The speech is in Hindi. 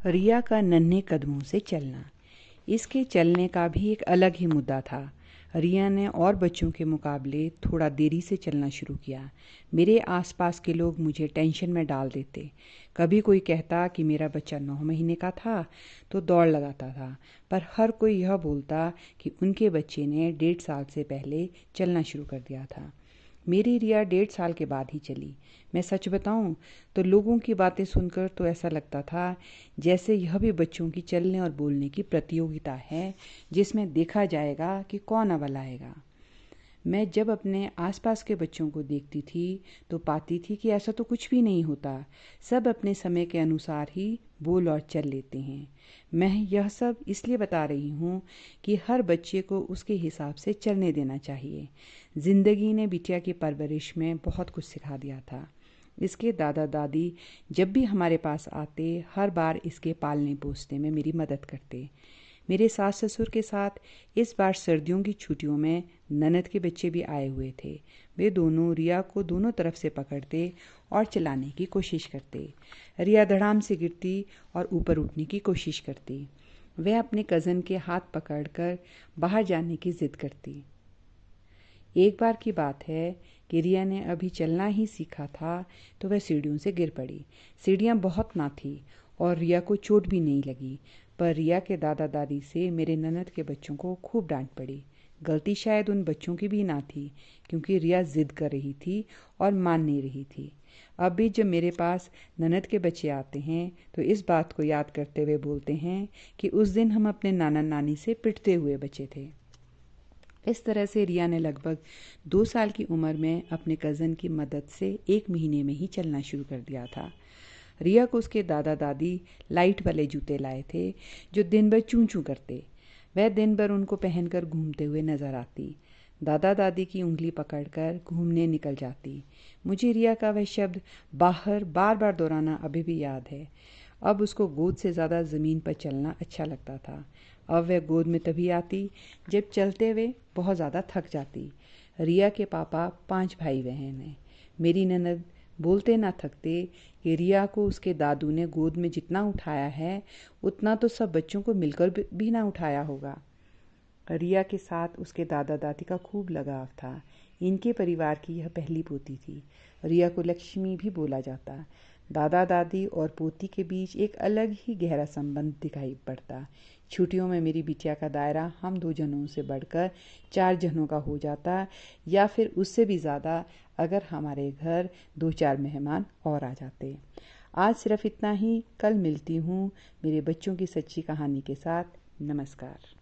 रिया का नन्हे कदमों से चलना। इसके चलने का भी एक अलग ही मुद्दा था। रिया ने और बच्चों के मुकाबले थोड़ा देरी से चलना शुरू किया। मेरे आसपास के लोग मुझे टेंशन में डाल देते। कभी कोई कहता कि मेरा बच्चा 9 महीने का था तो दौड़ लगाता था, पर हर कोई यह बोलता कि उनके बच्चे ने 1.5 साल से पहले चलना शुरू कर दिया था। मेरी रिया 1.5 साल के बाद ही चली। मैं सच बताऊं तो लोगों की बातें सुनकर तो ऐसा लगता था जैसे यह भी बच्चों की चलने और बोलने की प्रतियोगिता है, जिसमें देखा जाएगा कि कौन अव्वल आएगा। मैं जब अपने आसपास के बच्चों को देखती थी तो पाती थी कि ऐसा तो कुछ भी नहीं होता। सब अपने समय के अनुसार ही बोल और चल लेते हैं। मैं यह सब इसलिए बता रही हूँ कि हर बच्चे को उसके हिसाब से चलने देना चाहिए। ज़िंदगी ने बिटिया की परवरिश में बहुत कुछ सिखा दिया था। इसके दादा दादी जब भी हमारे पास आते, हर बार इसके पालने पोसने में मेरी मदद करते। मेरे सास ससुर के साथ इस बार सर्दियों की छुट्टियों में ननद के बच्चे भी आए हुए थे। वे दोनों रिया को दोनों तरफ से पकड़ते और चलाने की कोशिश करते। रिया धड़ाम से गिरती और ऊपर उठने की कोशिश करती। वह अपने कज़न के हाथ पकड़कर बाहर जाने की जिद करती। एक बार की बात है कि रिया ने अभी चलना ही सीखा था तो वह सीढ़ियों से गिर पड़ी। सीढ़ियाँ बहुत ना थी और रिया को चोट भी नहीं लगी, पर रिया के दादा दादी से मेरे ननद के बच्चों को खूब डांट पड़ी। गलती शायद उन बच्चों की भी ना थी, क्योंकि रिया जिद कर रही थी और मान नहीं रही थी। अब भी जब मेरे पास ननद के बच्चे आते हैं तो इस बात को याद करते हुए बोलते हैं कि उस दिन हम अपने नाना नानी से पिटते हुए बचे थे। इस तरह से रिया ने लगभग 2 साल की उम्र में अपने कज़न की मदद से 1 महीने में ही चलना शुरू कर दिया था। रिया को उसके दादा दादी लाइट वाले जूते लाए थे जो दिन भर चूं चूं करते। वह दिन भर उनको पहनकर घूमते हुए नजर आती। दादा दादी की उंगली पकड़कर घूमने निकल जाती। मुझे रिया का वह शब्द बाहर बार बार दोहराना अभी भी याद है। अब उसको गोद से ज़्यादा ज़मीन पर चलना अच्छा लगता था। अब वह गोद में तभी आती जब चलते हुए बहुत ज़्यादा थक जाती। रिया के पापा 5 भाई बहन हैं। मेरी ननद बोलते ना थकते कि रिया को उसके दादू ने गोद में जितना उठाया है उतना तो सब बच्चों को मिलकर भी ना उठाया होगा। रिया के साथ उसके दादा दादी का खूब लगाव था। इनके परिवार की यह पहली पोती थी। रिया को लक्ष्मी भी बोला जाता। दादा दादी और पोती के बीच एक अलग ही गहरा संबंध दिखाई पड़ता। छुट्टियों में मेरी बिटिया का दायरा हम 2 जनों से बढ़कर 4 जनों का हो जाता, या फिर उससे भी ज़्यादा अगर हमारे घर 2-4 मेहमान और आ जाते। आज सिर्फ इतना ही। कल मिलती हूँ मेरे बच्चों की सच्ची कहानी के साथ। नमस्कार।